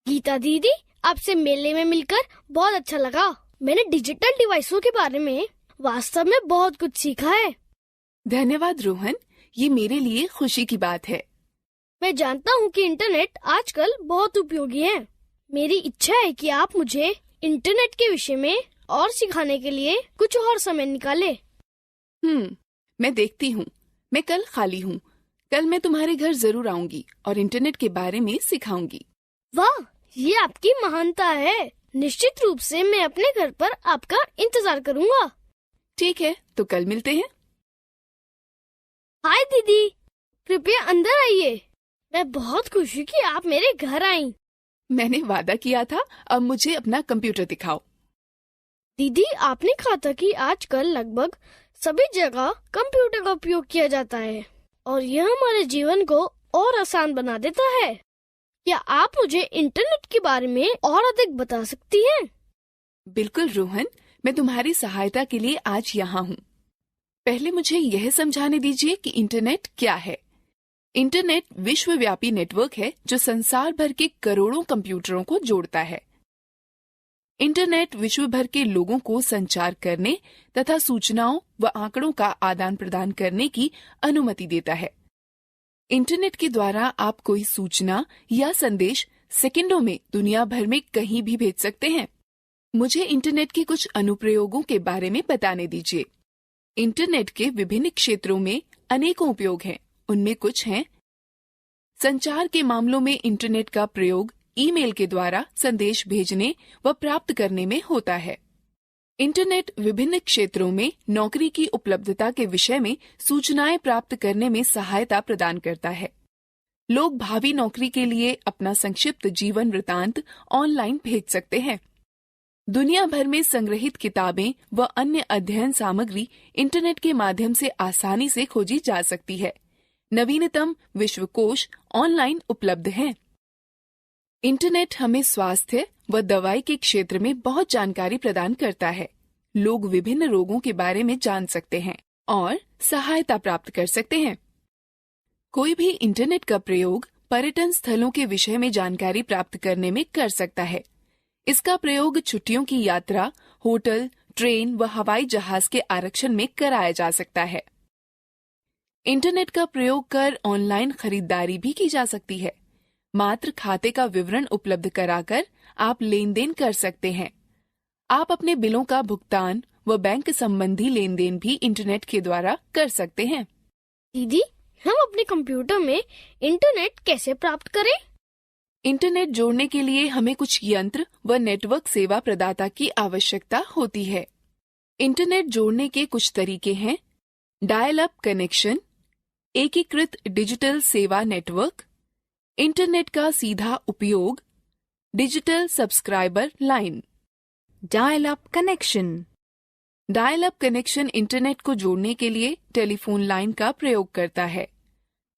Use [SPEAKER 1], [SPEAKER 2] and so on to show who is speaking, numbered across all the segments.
[SPEAKER 1] गीता दीदी, आपसे मेले में मिलकर बहुत अच्छा लगा। मैंने डिजिटल डिवाइसों के बारे में वास्तव में बहुत कुछ सीखा है।
[SPEAKER 2] धन्यवाद रोहन, ये मेरे लिए खुशी की बात है।
[SPEAKER 1] मैं जानता हूँ कि इंटरनेट आजकल बहुत उपयोगी है। मेरी इच्छा है कि आप मुझे इंटरनेट के विषय में और सिखाने के लिए कुछ और समय निकाले।
[SPEAKER 2] मैं देखती हूँ। मैं कल खाली हूँ। कल मैं तुम्हारे घर जरूर आऊंगी और इंटरनेट के बारे में सिखाऊंगी।
[SPEAKER 1] वाह, ये आपकी महानता है। निश्चित रूप से मैं अपने घर पर आपका इंतजार करूँगा।
[SPEAKER 2] ठीक है, तो कल मिलते हैं।
[SPEAKER 1] हाय दीदी, कृपया अंदर आइए। मैं बहुत खुश हूँ कि आप मेरे घर आईं।
[SPEAKER 2] मैंने वादा किया था, अब मुझे अपना कंप्यूटर दिखाओ।
[SPEAKER 1] दीदी, आपने कहा था कि आजकल लगभग सभी जगह कंप्यूटर का उपयोग किया जाता है और यह हमारे जीवन को और आसान बना देता है। क्या आप मुझे इंटरनेट के बारे में और अधिक बता सकती हैं?
[SPEAKER 2] बिल्कुल रोहन, मैं तुम्हारी सहायता के लिए आज यहाँ हूँ। पहले मुझे यह समझाने दीजिए कि इंटरनेट क्या है। इंटरनेट विश्वव्यापी नेटवर्क है जो संसार भर के करोड़ों कंप्यूटरों को जोड़ता है। इंटरनेट विश्व भर के लोगों को संचार करने तथा सूचनाओं व आंकड़ों का आदान प्रदान करने की अनुमति देता है। इंटरनेट के द्वारा आप कोई सूचना या संदेश सेकंडों में दुनिया भर में कहीं भी भेज सकते हैं। मुझे इंटरनेट के कुछ अनुप्रयोगों के बारे में बताने दीजिए। इंटरनेट के विभिन्न क्षेत्रों में अनेकों उपयोग हैं। उनमें कुछ हैं: संचार के मामलों में इंटरनेट का प्रयोग ईमेल के द्वारा संदेश भेजने व प्राप्त करने में होता है। इंटरनेट विभिन्न क्षेत्रों में नौकरी की उपलब्धता के विषय में सूचनाएं प्राप्त करने में सहायता प्रदान करता है। लोग भावी नौकरी के लिए अपना संक्षिप्त जीवन वृतांत ऑनलाइन भेज सकते हैं। दुनिया भर में संग्रहित किताबें व अन्य अध्ययन सामग्री इंटरनेट के माध्यम से आसानी से खोजी जा सकती है। नवीनतम विश्वकोश ऑनलाइन उपलब्ध हैं। इंटरनेट हमें स्वास्थ्य व दवाई के क्षेत्र में बहुत जानकारी प्रदान करता है। लोग विभिन्न रोगों के बारे में जान सकते हैं और सहायता प्राप्त कर सकते हैं। कोई भी इंटरनेट का प्रयोग पर्यटन स्थलों के विषय में जानकारी प्राप्त करने में कर सकता है। इसका प्रयोग छुट्टियों की यात्रा, होटल, ट्रेन व हवाई जहाज के आरक्षण में कराया जा सकता है। इंटरनेट का प्रयोग कर ऑनलाइन खरीदारी भी की जा सकती है। मात्र खाते का विवरण उपलब्ध कराकर आप लेन देन कर सकते हैं। आप अपने बिलों का भुगतान व बैंक संबंधी लेन देन भी इंटरनेट के द्वारा कर सकते हैं।
[SPEAKER 1] दीदी, हम अपने कंप्यूटर में इंटरनेट कैसे प्राप्त करें?
[SPEAKER 2] इंटरनेट जोड़ने के लिए हमें कुछ यंत्र व नेटवर्क सेवा प्रदाता की आवश्यकता होती है। इंटरनेट जोड़ने के कुछ तरीके हैं: डायल अप कनेक्शन, एकीकृत डिजिटल सेवा नेटवर्क, इंटरनेट का सीधा उपयोग, digital subscriber line.
[SPEAKER 3] Dial up connection.
[SPEAKER 2] Dial up connection internet को जोड़ने के लिए टेलीफोन लाइन का प्रयोग करता है,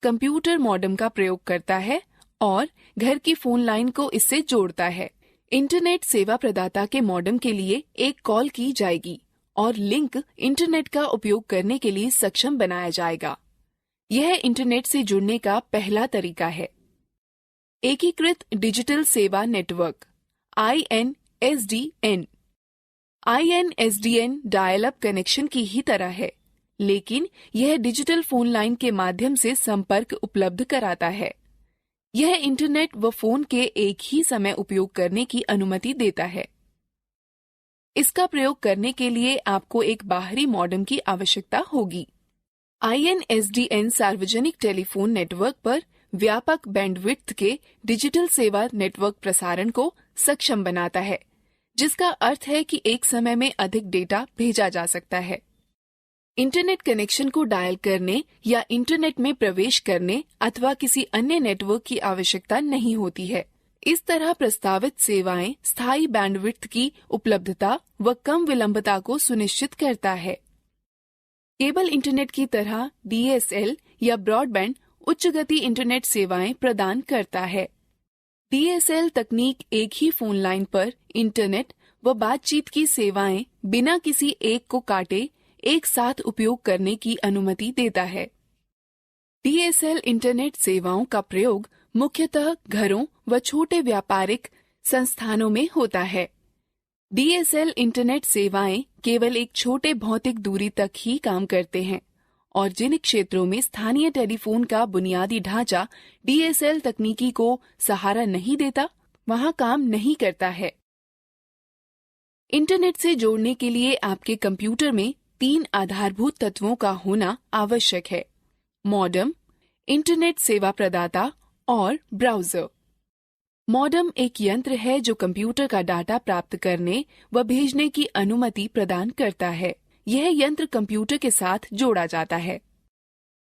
[SPEAKER 2] कंप्यूटर मॉडेम का प्रयोग करता है और घर की फोन लाइन को इससे जोड़ता है। इंटरनेट सेवा प्रदाता के मॉडेम के लिए एक कॉल की जाएगी और लिंक इंटरनेट का उपयोग करने के लिए सक्षम बनाया जाएगा। यह इंटरनेट से जुड़ने का पहला तरीका है। एकीकृत डिजिटल सेवा network INSDN। INSDN dial up connection की ही तरह है, लेकिन यह डिजिटल फोन लाइन के माध्यम से संपर्क उपलब्ध कराता है। यह इंटरनेट व फोन के एक ही समय उपयोग करने की अनुमति देता है। इसका प्रयोग करने के लिए आपको एक बाहरी मॉडेम की आवश्यकता होगी। INSDN सार्वजनिक टेलीफोन नेटवर्क पर व्यापक बैंडविड्थ के डिजिटल सेवा नेटवर्क प्रसारण को सक्षम बनाता है, जिसका अर्थ है कि एक समय में अधिक डेटा भेजा जा सकता है। इंटरनेट कनेक्शन को डायल करने या इंटरनेट में प्रवेश करने अथवा किसी अन्य नेटवर्क की आवश्यकता नहीं होती है। इस तरह प्रस्तावित सेवाएं स्थायी बैंडविड्थ की उपलब्धता व कम विलंबता को सुनिश्चित करता है। केबल इंटरनेट की तरह DSL या ब्रॉडबैंड उच्च गति इंटरनेट सेवाएं प्रदान करता है। DSL तकनीक एक ही फोन लाइन पर इंटरनेट व बातचीत की सेवाएं बिना किसी एक को काटे एक साथ उपयोग करने की अनुमति देता है। DSL इंटरनेट सेवाओं का प्रयोग मुख्यतः घरों व छोटे व्यापारिक संस्थानों में होता है। DSL इंटरनेट सेवाएं केवल एक छोटे भौतिक दूरी तक ही काम करते हैं और जिन क्षेत्रों में स्थानीय टेलीफोन का बुनियादी ढांचा DSL तकनीकी को सहारा नहीं देता, वहां काम नहीं करता है। इंटरनेट से जोड़ने के लिए आपके कंप्यूटर में 3 आधारभूत तत्वों का होना आवश्यक है: मॉडेम, इंटरनेट सेवा प्रदाता और ब्राउजर। मॉडेम एक यंत्र है जो कंप्यूटर का डाटा प्राप्त करने व भेजने की अनुमति प्रदान करता है। यह यंत्र कंप्यूटर के साथ जोड़ा जाता है।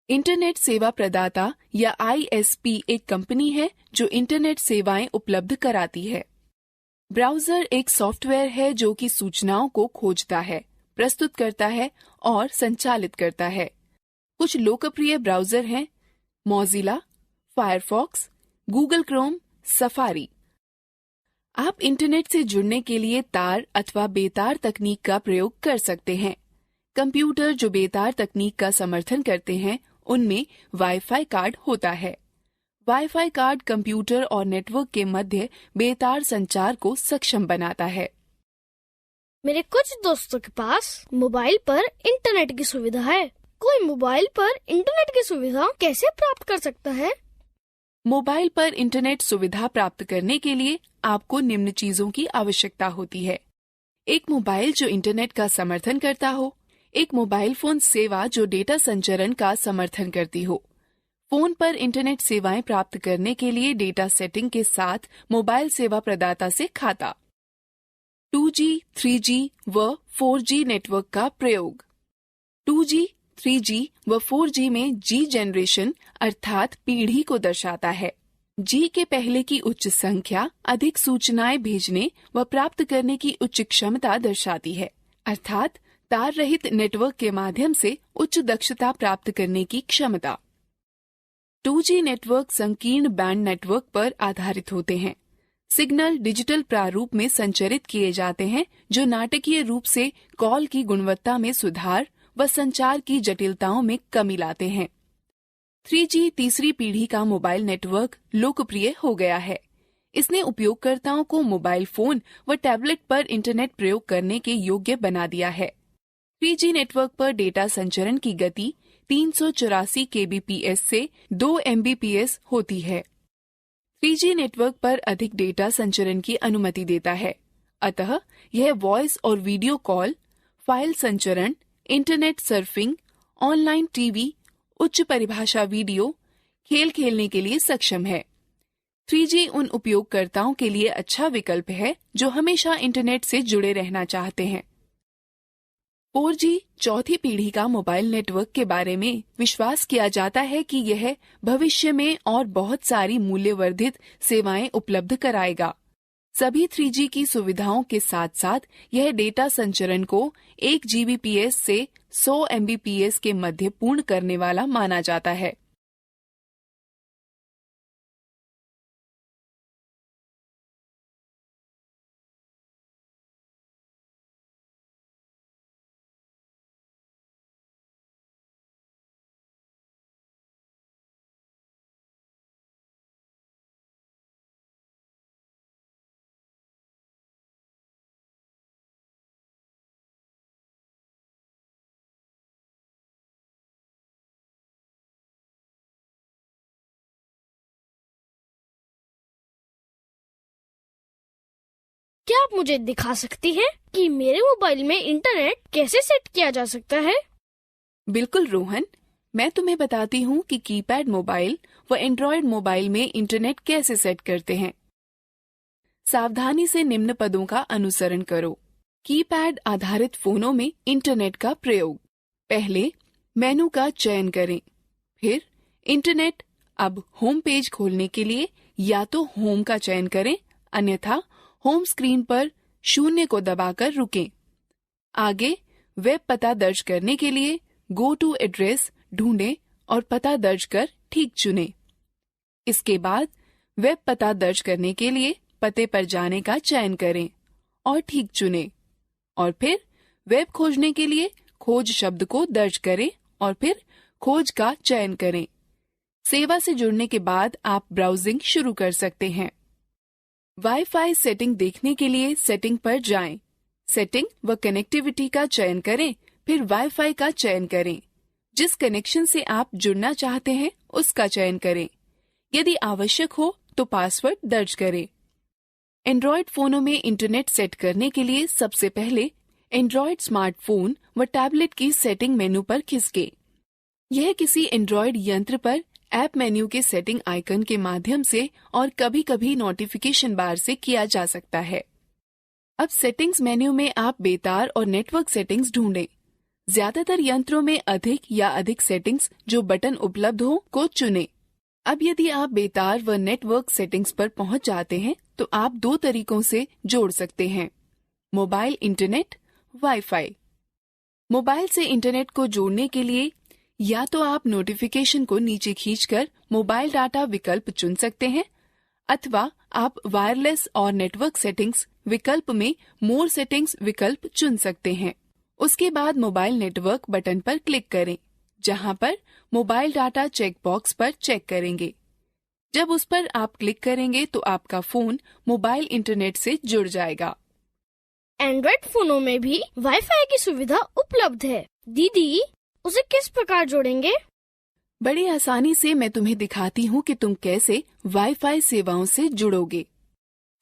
[SPEAKER 2] इंटरनेट सेवा प्रदाता या ISP एक कंपनी है जो इंटरनेट सेवाएं उपलब्ध कराती है। ब्राउजर एक सॉफ्टवेयर है जो कि सूचनाओं को खोजता है, प्रस्तुत करता है और संचालित करता है। कुछ लोकप्रिय ब्राउजर हैं: Mozilla, Firefox, Google Chrome, safari. आप इंटरनेट से जुड़ने के लिए तार अथवा बेतार तकनीक का प्रयोग कर सकते हैं। कंप्यूटर जो बेतार तकनीक का समर्थन करते हैं, उनमें वाईफाई कार्ड होता है। वाईफाई कार्ड कंप्यूटर और नेटवर्क के मध्य बेतार संचार को सक्षम बनाता है।
[SPEAKER 1] मेरे कुछ दोस्तों के पास मोबाइल पर इंटरनेट की सुविधा है। कोई मोबाइल पर इंटरनेट की सुविधा कैसे प्राप्त कर सकता है?
[SPEAKER 2] मोबाइल पर इंटरनेट सुविधा प्राप्त करने के लिए आपको निम्न चीजों की आवश्यकता होती है: एक मोबाइल जो इंटरनेट का समर्थन करता हो, एक मोबाइल फोन सेवा जो डेटा संचरण का समर्थन करती हो, फोन पर इंटरनेट सेवाएं प्राप्त करने के लिए डेटा सेटिंग के साथ मोबाइल सेवा प्रदाता से खाता, 2G, 3G व 4G नेटवर्क का प्रयोग। 2G, 3G व 4G में G जनरेशन अर्थात पीढ़ी को दर्शाता है। G के पहले की उच्च संख्या अधिक सूचनाएं भेजने व प्राप्त करने की उच्च क्षमता दर्शाती है, अर्थात तार रहित नेटवर्क के माध्यम से उच्च दक्षता प्राप्त करने की क्षमता। 2G नेटवर्क संकीर्ण बैंड नेटवर्क पर आधारित होते हैं। सिग्नल डिजिटल प्रारूप में संचरित किए जाते हैं जो नाटकीय रूप से कॉल की गुणवत्ता में सुधार व संचार की जटिलताओं में कमी लाते हैं। 3G तीसरी पीढ़ी का मोबाइल नेटवर्क लोकप्रिय हो गया है। इसने उपयोगकर्ताओं को मोबाइल फोन व टैबलेट पर इंटरनेट प्रयोग करने के योग्य बना दिया है। 3G नेटवर्क पर डेटा संचरण की गति 384 kbps से 2 mbps होती है। 3G नेटवर्क पर अधिक डेटा संचरण की अनुमति देता है, अतः यह वॉइस और वीडियो कॉल, फाइल संचरण, इंटरनेट सर्फिंग, ऑनलाइन टीवी, उच्च परिभाषा वीडियो, खेल खेलने के लिए सक्षम है। 3G उन उपयोगकर्ताओं के लिए अच्छा विकल्प है जो हमेशा इंटरनेट से जुड़े रहना चाहते हैं। 4G चौथी पीढ़ी का मोबाइल नेटवर्क के बारे में विश्वास किया जाता है कि यह भविष्य में और बहुत सारी मूल्यवर्धित सेवाएं उपलब्ध कराएगा। सभी 3G की सुविधाओं के साथ साथ यह डेटा संचरण को 1 Gbps से 100 Mbps के मध्य पूर्ण करने वाला माना जाता है।
[SPEAKER 1] क्या आप मुझे दिखा सकती हैं कि मेरे मोबाइल में इंटरनेट कैसे सेट किया जा सकता है?
[SPEAKER 2] बिल्कुल रोहन, मैं तुम्हें बताती हूँ कि कीपैड मोबाइल व एंड्रॉयड मोबाइल में इंटरनेट कैसे सेट करते हैं। सावधानी से निम्न पदों का अनुसरण करो। कीपैड आधारित फोनों में इंटरनेट का प्रयोग। पहले मेनू का चयन करें, फिर इंटरनेट। अब होम पेज खोलने के लिए या तो होम का चयन करें, अन्यथा होम स्क्रीन पर 0 को दबाकर रुकें। आगे वेब पता दर्ज करने के लिए गो टू एड्रेस ढूंढें और पता दर्ज कर ठीक चुनें। इसके बाद वेब पता दर्ज करने के लिए पते पर जाने का चयन करें और ठीक चुनें, और फिर वेब खोजने के लिए खोज शब्द को दर्ज करें और फिर खोज का चयन करें। सेवा से जुड़ने के बाद आप ब्राउजिंग शुरू कर सकते हैं। वाईफाई सेटिंग देखने के लिए सेटिंग पर जाएं। सेटिंग व कनेक्टिविटी का चयन करें, फिर वाईफाई का चयन करें। जिस कनेक्शन से आप जुड़ना चाहते हैं उसका चयन करें। यदि आवश्यक हो तो पासवर्ड दर्ज करें। एंड्रॉयड फोनों में इंटरनेट सेट करने के लिए सबसे पहले एंड्रॉयड स्मार्टफोन व टैबलेट की सेटिंग मेनू पर खिसके। यह किसी एंड्रॉयड यंत्र पर ऐप मेन्यू के सेटिंग आइकन के माध्यम से और कभी-कभी नोटिफिकेशन बार से किया जा सकता है। अब सेटिंग्स मेन्यू में आप बेतार और नेटवर्क सेटिंग्स ढूंढें। ज्यादातर यंत्रों में अधिक सेटिंग्स जो बटन उपलब्ध हो को चुनें। अब यदि आप बेतार व नेटवर्क सेटिंग्स पर पहुंच जाते हैं तो आप दो तरीकों से जोड़ सकते हैं: मोबाइल इंटरनेट, वाईफाई। मोबाइल से इंटरनेट को जोड़ने के लिए या तो आप नोटिफिकेशन को नीचे खींचकर मोबाइल डाटा विकल्प चुन सकते हैं, अथवा आप वायरलेस और नेटवर्क सेटिंग्स विकल्प में मोर सेटिंग्स विकल्प चुन सकते हैं। उसके बाद मोबाइल नेटवर्क बटन पर क्लिक करें, जहां पर मोबाइल डाटा चेक बॉक्स पर चेक करेंगे। जब उस पर आप क्लिक करेंगे तो आपका फोन मोबाइल इंटरनेट से जुड़ जाएगा।
[SPEAKER 1] एंड्रॉइड फोनों में भी वाईफाई की सुविधा उपलब्ध है। दीदी, उसे किस प्रकार जोड़ेंगे?
[SPEAKER 2] बड़ी आसानी से मैं तुम्हें दिखाती हूँ कि तुम कैसे वाईफाई सेवाओं से जुड़ोगे।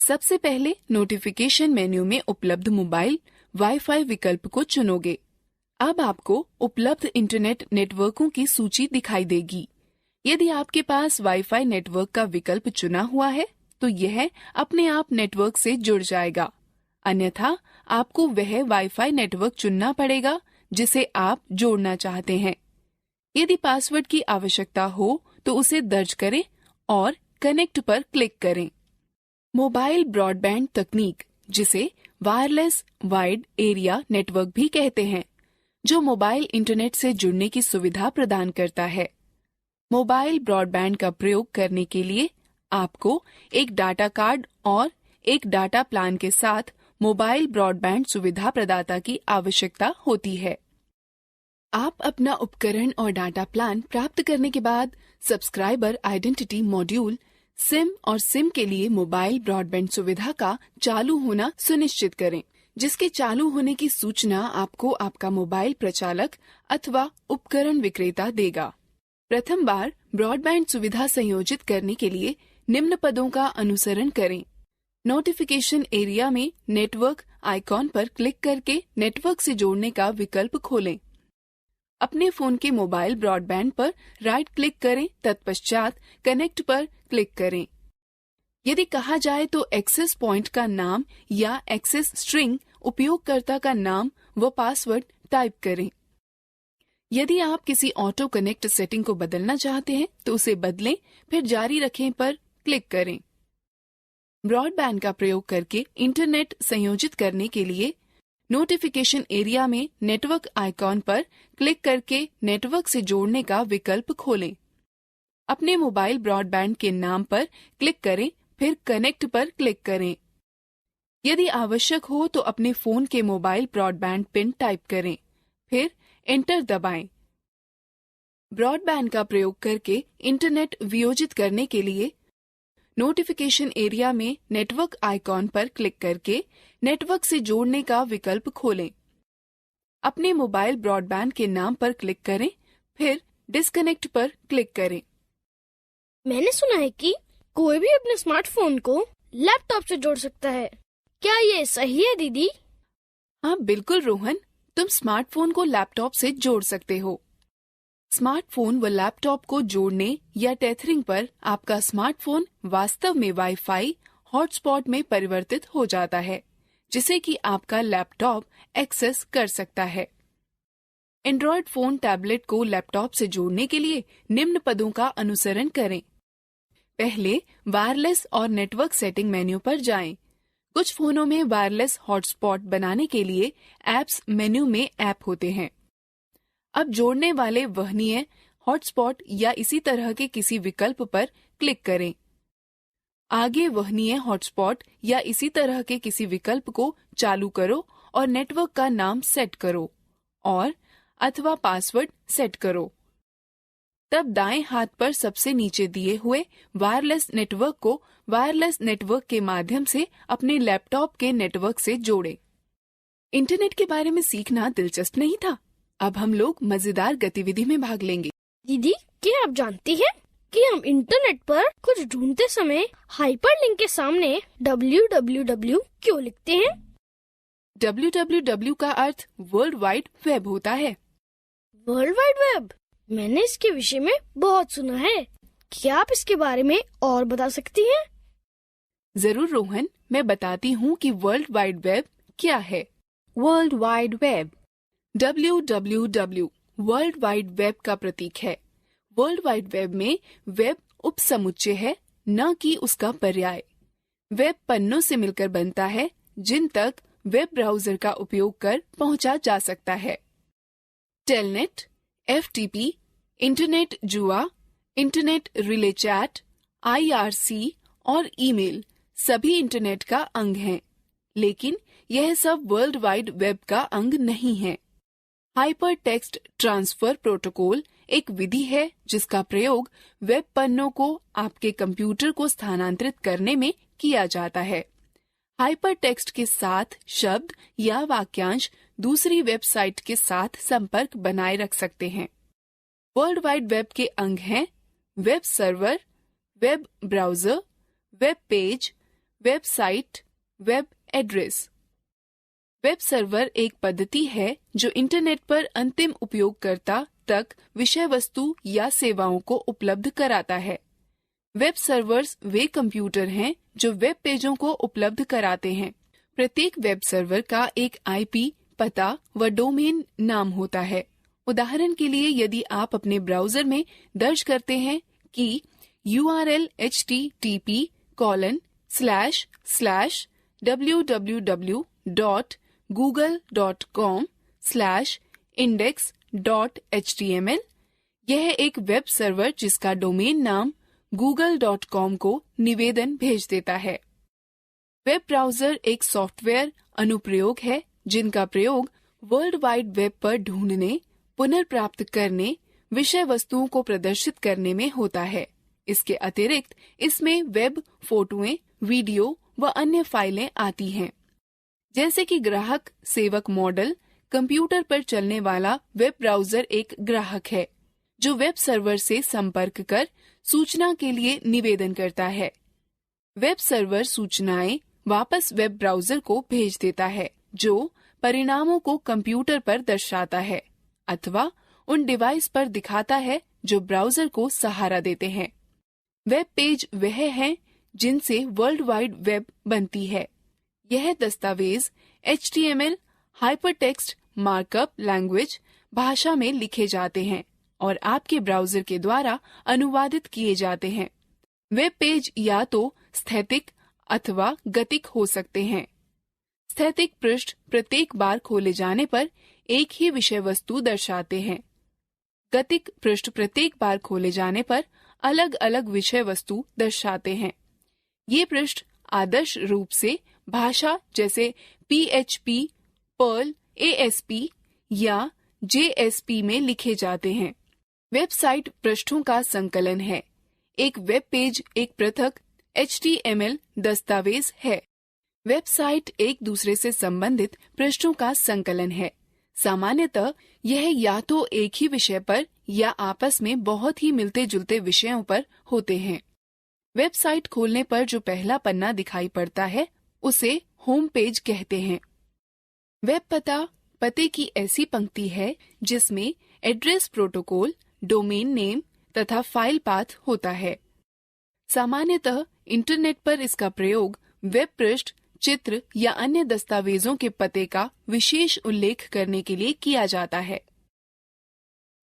[SPEAKER 2] सबसे पहले नोटिफिकेशन मेन्यू में उपलब्ध मोबाइल वाईफाई विकल्प को चुनोगे। अब आपको उपलब्ध इंटरनेट नेटवर्कों की सूची दिखाई देगी। यदि आपके पास वाईफाई नेटवर्क का विकल्प चुना हुआ है तो यह अपने आप नेटवर्क से जुड़ जाएगा, अन्यथा आपको वह वाईफाई नेटवर्क चुनना पड़ेगा जिसे आप जोड़ना चाहते हैं। यदि पासवर्ड की आवश्यकता हो तो उसे दर्ज करें और कनेक्ट पर क्लिक करें। मोबाइल ब्रॉडबैंड तकनीक, जिसे वायरलेस वाइड एरिया नेटवर्क भी कहते हैं, जो मोबाइल इंटरनेट से जुड़ने की सुविधा प्रदान करता है। मोबाइल ब्रॉडबैंड का प्रयोग करने के लिए आपको एक डाटा कार्ड और एक डाटा प्लान के साथ मोबाइल ब्रॉडबैंड सुविधा प्रदाता की आवश्यकता होती है। आप अपना उपकरण और डाटा प्लान प्राप्त करने के बाद सब्सक्राइबर आइडेंटिटी मॉड्यूल सिम और सिम के लिए मोबाइल ब्रॉडबैंड सुविधा का चालू होना सुनिश्चित करें, जिसके चालू होने की सूचना आपको आपका मोबाइल प्रचालक अथवा उपकरण विक्रेता देगा। प्रथम बार ब्रॉडबैंड सुविधा संयोजित करने के लिए निम्न पदों का अनुसरण करें। नोटिफिकेशन एरिया में नेटवर्क आइकॉन पर क्लिक करके नेटवर्क से जोड़ने का विकल्प खोलें। अपने फोन के मोबाइल ब्रॉडबैंड पर राइट क्लिक करें, तत्पश्चात कनेक्ट पर क्लिक करें। यदि कहा जाए तो एक्सेस पॉइंट का नाम या एक्सेस स्ट्रिंग, उपयोगकर्ता का नाम व पासवर्ड टाइप करें। यदि आप किसी ऑटो कनेक्ट सेटिंग को बदलना चाहते हैं तो उसे बदलें, फिर जारी रखें पर क्लिक करें। ब्रॉडबैंड का प्रयोग करके इंटरनेट संयोजित करने के लिए नोटिफिकेशन एरिया में नेटवर्क आइकॉन पर क्लिक करके नेटवर्क से जोड़ने का विकल्प खोलें। अपने मोबाइल ब्रॉडबैंड के नाम पर क्लिक करें, फिर कनेक्ट पर क्लिक करें। यदि आवश्यक हो तो अपने फोन के मोबाइल ब्रॉडबैंड पिन टाइप करें, फिर एंटर दबाएं। ब्रॉडबैंड का प्रयोग करके इंटरनेट वियोजित करने के लिए नोटिफिकेशन एरिया में नेटवर्क आइकॉन पर क्लिक करके नेटवर्क से जोड़ने का विकल्प खोलें। अपने मोबाइल ब्रॉडबैंड के नाम पर क्लिक करें, फिर डिस्कनेक्ट पर क्लिक करें।
[SPEAKER 1] मैंने सुना है कि कोई भी अपने स्मार्टफोन को लैपटॉप से जोड़ सकता है। क्या ये सही है दीदी?
[SPEAKER 2] हाँ बिल्कुल रोहन, तुम स्मार्टफोन को लैपटॉप से जोड़ सकते हो। स्मार्टफोन व लैपटॉप को जोड़ने या टेथरिंग पर आपका स्मार्टफोन वास्तव में वाईफाई हॉटस्पॉट में परिवर्तित हो जाता है, जिसे कि आपका लैपटॉप एक्सेस कर सकता है। एंड्रॉयड फोन टैबलेट को लैपटॉप से जोड़ने के लिए निम्न पदों का अनुसरण करें। पहले वायरलेस और नेटवर्क सेटिंग मेन्यू पर जाएं। कुछ फोनों में वायरलेस हॉटस्पॉट बनाने के लिए ऐप्स मेन्यू में ऐप होते हैं। अब जोड़ने वाले वहनीय हॉटस्पॉट या इसी तरह के किसी विकल्प पर क्लिक करें। आगे वहनीय हॉटस्पॉट या इसी तरह के किसी विकल्प को चालू करो और नेटवर्क का नाम सेट करो और अथवा पासवर्ड सेट करो। तब दाएं हाथ पर सबसे नीचे दिए हुए वायरलेस नेटवर्क को वायरलेस नेटवर्क के माध्यम से अपने लैपटॉप के नेटवर्क से जोड़ें। इंटरनेट के बारे में सीखना दिलचस्प नहीं था? अब हम लोग मजेदार गतिविधि में भाग लेंगे।
[SPEAKER 1] दीदी, क्या आप जानती हैं कि हम इंटरनेट पर कुछ ढूंढते समय हाइपरलिंक के सामने www क्यों लिखते हैं?
[SPEAKER 2] www का अर्थ वर्ल्ड वाइड वेब होता है।
[SPEAKER 1] वर्ल्ड वाइड वेब, मैंने इसके विषय में बहुत सुना है। क्या आप इसके बारे में और बता सकती हैं?
[SPEAKER 2] जरूर रोहन, मैं बताती हूँ कि वर्ल्ड वाइड वेब क्या है।
[SPEAKER 3] World Wide Web.
[SPEAKER 2] www world wide web का प्रतीक है। वर्ल्ड वाइड वेब में वेब उपसमुच्चय है, न कि उसका पर्याय। वेब पन्नों से मिलकर बनता है जिन तक वेब ब्राउजर का उपयोग कर पहुंचा जा सकता है। टेलनेट, FTP, इंटरनेट जुआ, इंटरनेट रिले चैट, IRC और ईमेल सभी इंटरनेट का अंग हैं, लेकिन यह सब वर्ल्ड वाइड वेब का अंग नहीं है। हाइपर टेक्स्ट ट्रांसफर प्रोटोकॉल एक विधि है जिसका प्रयोग वेब पन्नों को आपके कंप्यूटर को स्थानांतरित करने में किया जाता है। हाइपर टेक्स्ट के साथ शब्द या वाक्यांश दूसरी वेबसाइट के साथ संपर्क बनाए रख सकते हैं। वर्ल्ड वाइड वेब के अंग हैं web server, web browser, web page, website, web address. Web server एक पद्धति है जो इंटरनेट पर अंतिम उपयोगकर्ता तक विषय वस्तु या सेवाओं को उपलब्ध कराता है। वेब सर्वर्स वे कंप्यूटर हैं जो वेब पेजों को उपलब्ध कराते हैं। प्रत्येक वेब सर्वर का एक IP पता व डोमेन नाम होता है। उदाहरण के लिए, यदि आप अपने ब्राउजर में दर्ज करते हैं कि URL http://www.google.com/index.html, यह एक वेब सर्वर जिसका डोमेन नाम google.com को निवेदन भेज देता है। वेब ब्राउजर एक सॉफ्टवेयर अनुप्रयोग है जिनका प्रयोग वर्ल्ड वाइड वेब पर ढूंढने, पुनर्प्राप्त करने, विषय वस्तुओं को प्रदर्शित करने में होता है। इसके अतिरिक्त इसमें वेब फोटोएं, वीडियो व अन्य फाइलें आती हैं। जैसे कि ग्राहक सेवक मॉडल, कंप्यूटर पर चलने वाला वेब ब्राउजर एक ग्राहक है जो वेब सर्वर से संपर्क कर सूचना के लिए निवेदन करता है। वेब सर्वर सूचनाएं वापस वेब ब्राउजर को भेज देता है जो परिणामों को कंप्यूटर पर दर्शाता है अथवा उन डिवाइस पर दिखाता है जो ब्राउजर को सहारा देते हैं। वेब पेज वह है जिनसे वर्ल्ड वाइड वेब बनती है। यह दस्तावेज HTML हाइपरटेक्स्ट मार्कअप लैंग्वेज भाषा में लिखे जाते हैं और आपके ब्राउजर के द्वारा अनुवादित किए जाते हैं। वेब पेज या तो स्थैतिक अथवा गतिक हो सकते हैं। स्थैतिक पृष्ठ प्रत्येक बार खोले जाने पर एक ही विषय वस्तु दर्शाते हैं। गतिक पृष्ठ प्रत्येक बार खोले जाने पर अलग अलग विषय वस्तु दर्शाते हैं। ये पृष्ठ आदर्श रूप से भाषा जैसे PHP, पर्ल, ASP या JSP में लिखे जाते हैं। वेबसाइट पृष्ठों का संकलन है। एक वेब पेज एक पृथक HTML दस्तावेज है। वेबसाइट एक दूसरे से संबंधित पृष्ठों का संकलन है। सामान्यतः यह या तो एक ही विषय पर या आपस में बहुत ही मिलते जुलते विषयों पर होते हैं। वेबसाइट खोलने पर जो पहला पन्ना दिखाई पड़ता है उसे होम पेज कहते हैं। वेब पते की ऐसी पंक्ति है जिसमें एड्रेस प्रोटोकॉल, डोमेन नेम तथा फाइल पाथ होता है। सामान्यतः इंटरनेट पर इसका प्रयोग वेब पृष्ठ, चित्र या अन्य दस्तावेजों के पते का विशेष उल्लेख करने के लिए किया जाता है।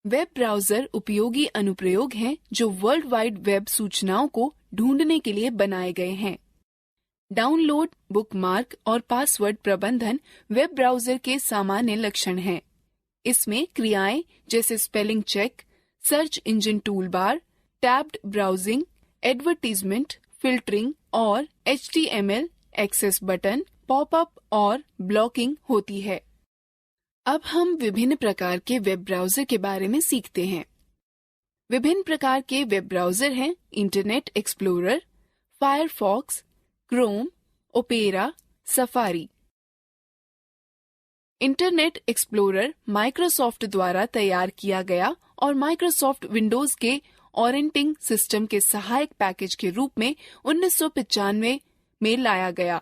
[SPEAKER 2] वेब ब्राउजर उपयोगी अनुप्रयोग हैं जो वर्ल्ड वाइड वेब सूचनाओं को ढूंढने के लिए बनाए गए हैं। डाउनलोड, बुकमार्क और पासवर्ड प्रबंधन वेब ब्राउजर के सामान्य लक्षण हैं। इसमें क्रियाएं जैसे spelling check, search engine toolbar, tabbed browsing, advertisement, filtering और HTML एक्सेस बटन, पॉपअप और ब्लॉकिंग होती है। अब हम विभिन्न प्रकार के वेब ब्राउजर के बारे में सीखते हैं। विभिन्न प्रकार के वेब ब्राउजर हैं internet explorer, Firefox, Chrome, opera, safari. Internet explorer Microsoft द्वारा तैयार किया गया और माइक्रोसॉफ्ट विंडोज के ऑपरेटिंग सिस्टम के सहायक पैकेज के रूप में 1995 में लाया गया।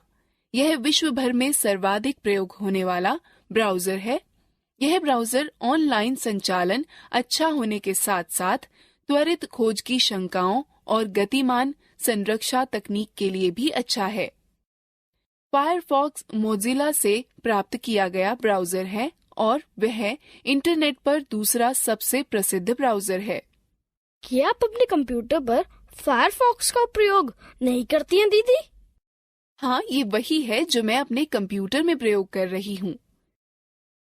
[SPEAKER 2] यह विश्व भर में सर्वाधिक प्रयोग होने वाला ब्राउजर है। यह ब्राउजर ऑनलाइन संचालन अच्छा होने के साथ साथ त्वरित खोज की शंकाओं और गतिमान संरक्षा तकनीक के लिए भी अच्छा है। फायरफॉक्स मोजिला से प्राप्त किया गया ब्राउजर है और वह इंटरनेट पर दूसरा सबसे प्रसिद्ध ब्राउजर है।
[SPEAKER 1] क्या आप अपने कंप्यूटर पर फायरफॉक्स का प्रयोग नहीं करती हैं दीदी?
[SPEAKER 2] हाँ, ये वही है जो मैं अपने कंप्यूटर में प्रयोग कर रही हूँ।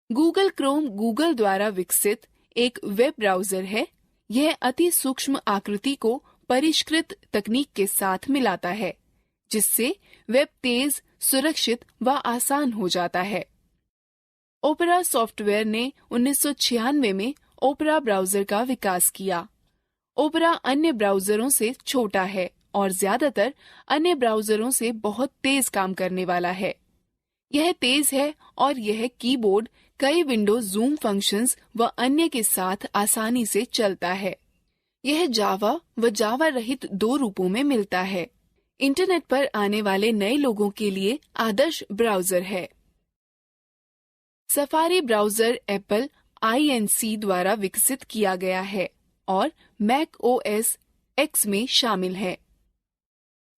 [SPEAKER 2] गूगल क्रोम गूगल द्वारा विकसित एक वेब ब्राउजर है। यह अति सूक्ष्म आकृति को परिष्कृत तकनीक के साथ मिलाता है, जिससे वेब तेज, सुरक्षित व आसान हो जाता है। ओपेरा सॉफ्टवेयर ने 1996 में ओपेरा ब्राउजर का विकास किया। ओपेरा अन्य ब्राउजरों से छोटा है और ज्यादातर अन्य ब्राउजरों से बहुत तेज काम करने वाला है। यह तेज है और यह कीबोर्ड, कई विंडो जूम फंक्शंस व अन्य के साथ आसानी से चलता है। यह जावा व जावा रहित दो रूपों में मिलता है। इंटरनेट पर आने वाले नए लोगों के लिए आदर्श ब्राउजर है। सफारी ब्राउजर एप्पल INC द्वारा विकसित किया गया है और मैक OS X में शामिल है।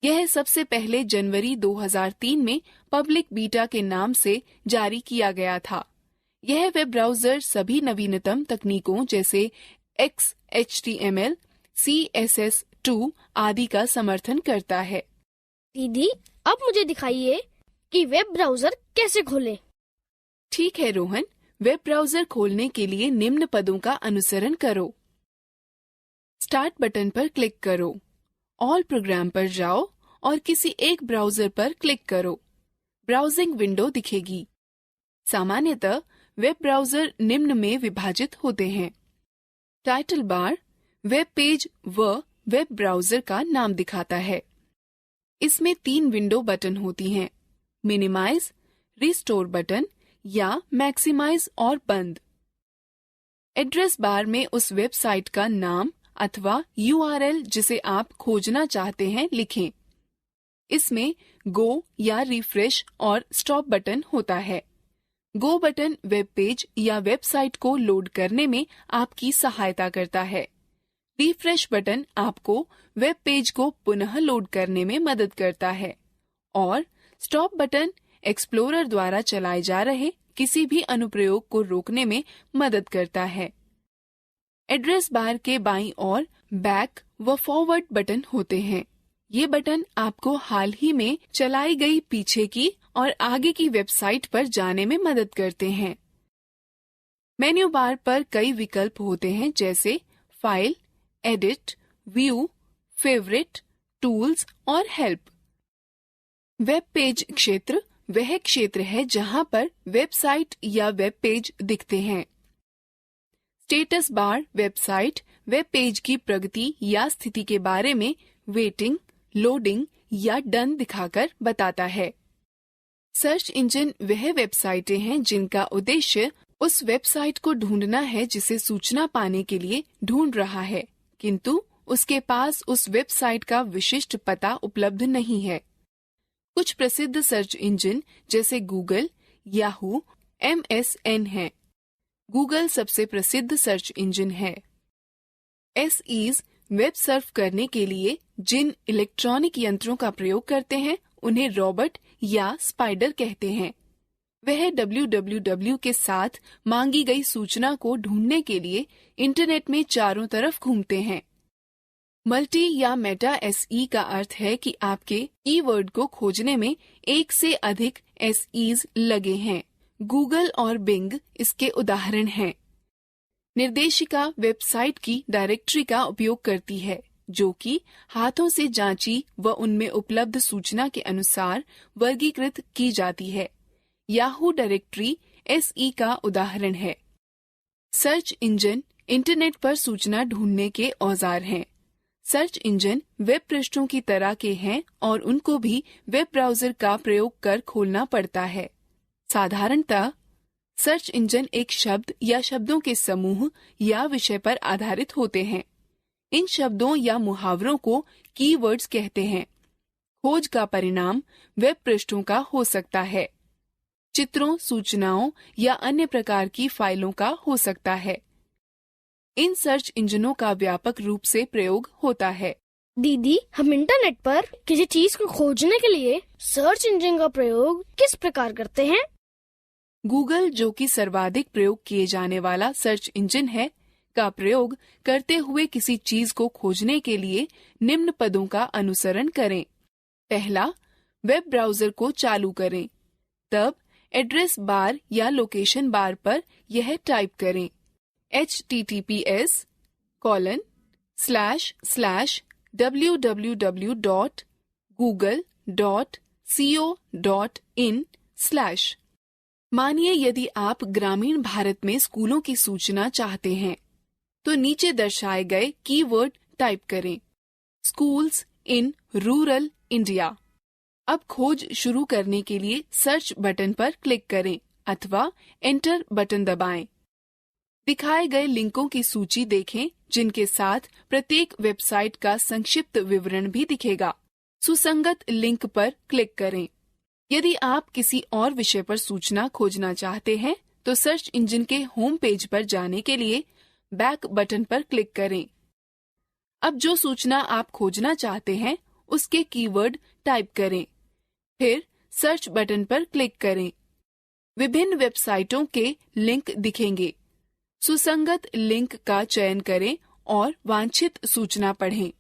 [SPEAKER 2] यह सबसे पहले जनवरी 2003 में पब्लिक बीटा के नाम से जारी किया गया था। यह वेब ब्राउजर सभी नवीनतम तकनीकों जैसे XHTML, CSS2 आदि का समर्थन करता है।
[SPEAKER 1] दीदी, अब मुझे दिखाइए कि वेब ब्राउजर कैसे खोलें।
[SPEAKER 2] ठीक है रोहन, वेब ब्राउजर खोलने के लिए निम्न पदों का अनुसरण करो। स्टार्ट बटन पर क्लिक करो, ऑल प्रोग्राम पर जाओ और किसी एक ब्राउजर पर क्लिक करो। ब्राउजिंग विंडो दिखेगी। सामान्यतः वेब ब्राउजर निम्न में विभाजित होते हैं। टाइटल बार वेब पेज व वेब ब्राउजर का नाम दिखाता है। इसमें 3 विंडो बटन होती हैं, मिनिमाइज, रिस्टोर बटन या मैक्सिमाइज और बंद। एड्रेस बार में उस वेबसाइट का नाम अथवा URL जिसे आप खोजना चाहते हैं लिखें। इसमें गो या रिफ्रेश और स्टॉप बटन होता है। गो बटन वेब पेज या वेबसाइट को लोड करने में आपकी सहायता करता है। रिफ्रेश बटन आपको वेब पेज को पुनः लोड करने में मदद करता है और स्टॉप बटन एक्सप्लोरर द्वारा चलाए जा रहे किसी भी अनुप्रयोग को रोकने में मदद करता है। एड्रेस बार के बाईं ओर बैक व फॉरवर्ड बटन होते हैं। ये बटन आपको हाल ही में चलाई गई पीछे की और आगे की वेबसाइट पर जाने में मदद करते हैं। मेन्यू बार पर कई विकल्प होते हैं जैसे file, edit, view, favourite, tools और हेल्प। वेब पेज क्षेत्र वह क्षेत्र है जहां पर वेबसाइट या वेब पेज दिखते हैं। Status bar website, web page की प्रगति या स्थिति के बारे में वेटिंग, लोडिंग या डन दिखाकर बताता है। सर्च इंजन वह वेबसाइटें हैं जिनका उद्देश्य उस वेबसाइट को ढूंढना है जिसे सूचना पाने के लिए ढूंढ रहा है, किंतु उसके पास उस वेबसाइट का विशिष्ट पता उपलब्ध नहीं है। कुछ प्रसिद्ध सर्च इंजन जैसे गूगल, याहू, MSN हैं। गूगल सबसे प्रसिद्ध सर्च इंजन है। SEs वेब सर्फ करने के लिए जिन इलेक्ट्रॉनिक यंत्रों का प्रयोग करते हैं उन्हें रॉबर्ट या स्पाइडर कहते हैं। वह www के साथ मांगी गई सूचना को ढूंढने के लिए इंटरनेट में चारों तरफ घूमते हैं। मल्टी या मेटा SE का अर्थ है कि आपके कीवर्ड को खोजने में एक से अधिक SEs लगे हैं। गूगल और बिंग इसके उदाहरण हैं। निर्देशिका वेबसाइट की डायरेक्टरी का उपयोग करती है जो कि हाथों से जांची व उनमें उपलब्ध सूचना के अनुसार वर्गीकृत की जाती है। याहू डायरेक्टरी SE का उदाहरण है। सर्च इंजन इंटरनेट पर सूचना ढूंढने के औजार हैं। सर्च इंजन वेब पृष्ठों की तरह के हैं और उनको भी वेब ब्राउजर का प्रयोग कर खोलना पड़ता है। साधारणतः सर्च इंजन एक शब्द या शब्दों के समूह या विषय पर आधारित होते हैं। इन शब्दों या मुहावरों को कीवर्ड्स कहते हैं। खोज का परिणाम वेब पृष्ठों का हो सकता है, चित्रों, सूचनाओं या अन्य प्रकार की फाइलों का हो सकता है। इन सर्च इंजनों का व्यापक रूप से प्रयोग होता है।
[SPEAKER 1] दीदी, हम इंटरनेट पर किसी चीज को खोजने के लिए सर्च इंजन का प्रयोग किस प्रकार करते हैं?
[SPEAKER 2] गूगल, जो कि सर्वाधिक प्रयोग किए जाने वाला सर्च इंजन है, का प्रयोग करते हुए किसी चीज को खोजने के लिए निम्न पदों का अनुसरण करें। पहला, वेब ब्राउजर को चालू करें। तब एड्रेस बार या लोकेशन बार पर यह टाइप करें https://www.google.co.in/। मानिए यदि आप ग्रामीण भारत में स्कूलों की सूचना चाहते हैं, तो नीचे दर्शाए गए कीवर्ड टाइप करें, स्कूल्स इन रूरल इंडिया। अब खोज शुरू करने के लिए सर्च बटन पर क्लिक करें अथवा एंटर बटन दबाएं। दिखाए गए लिंकों की सूची देखें, जिनके साथ प्रत्येक वेबसाइट का संक्षिप्त विवरण भी दिखेगा। सुसंगत लिंक पर क्लिक करें। यदि आप किसी और विषय पर सूचना खोजना चाहते हैं, तो सर्च इंजन के होम पेज पर जाने के लिए बैक बटन पर क्लिक करें। अब जो सूचना आप खोजना चाहते हैं, उसके कीवर्ड टाइप करें, फिर सर्च बटन पर क्लिक करें। विभिन्न वेबसाइटों के लिंक दिखेंगे। सुसंगत लिंक का चयन करें और वांछित सूचना पढ़ें।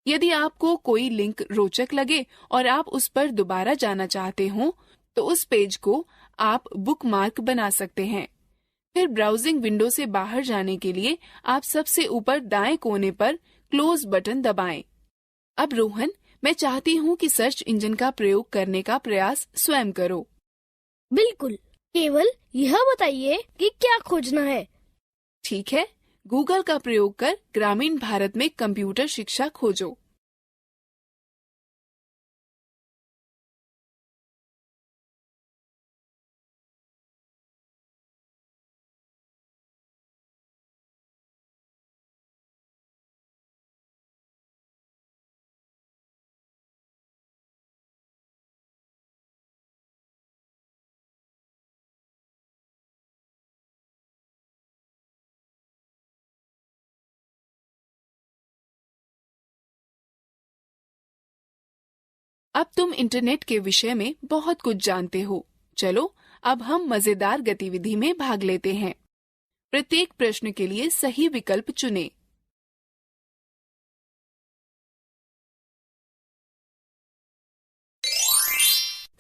[SPEAKER 2] यदि आपको कोई लिंक रोचक लगे और आप उस पर दोबारा जाना चाहते हो, तो उस पेज को आप बुकमार्क बना सकते हैं। फिर ब्राउजिंग विंडो से बाहर जाने के लिए आप सबसे ऊपर दाएं कोने पर क्लोज बटन दबाएं। अब रोहन, मैं चाहती हूँ कि सर्च इंजन का प्रयोग करने का प्रयास स्वयं करो।
[SPEAKER 1] बिल्कुल, केवल यह बताइए कि क्या खोजना है।
[SPEAKER 2] ठीक है, गूगल का प्रयोग कर ग्रामीण भारत में कंप्यूटर शिक्षा खोजो। अब तुम इंटरनेट के विषय में बहुत कुछ जानते हो। चलो, अब हम मजेदार गतिविधि में भाग लेते हैं। प्रत्येक प्रश्न के लिए सही विकल्प चुनें।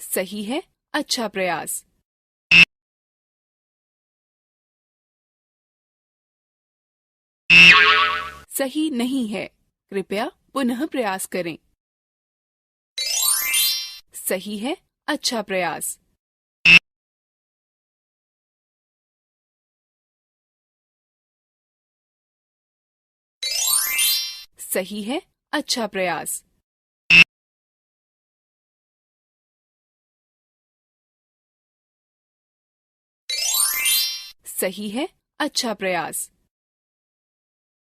[SPEAKER 2] सही है, अच्छा प्रयास। सही नहीं है, कृपया पुनः प्रयास करें। सही है, अच्छा प्रयास। सही है, अच्छा प्रयास। सही है, अच्छा प्रयास।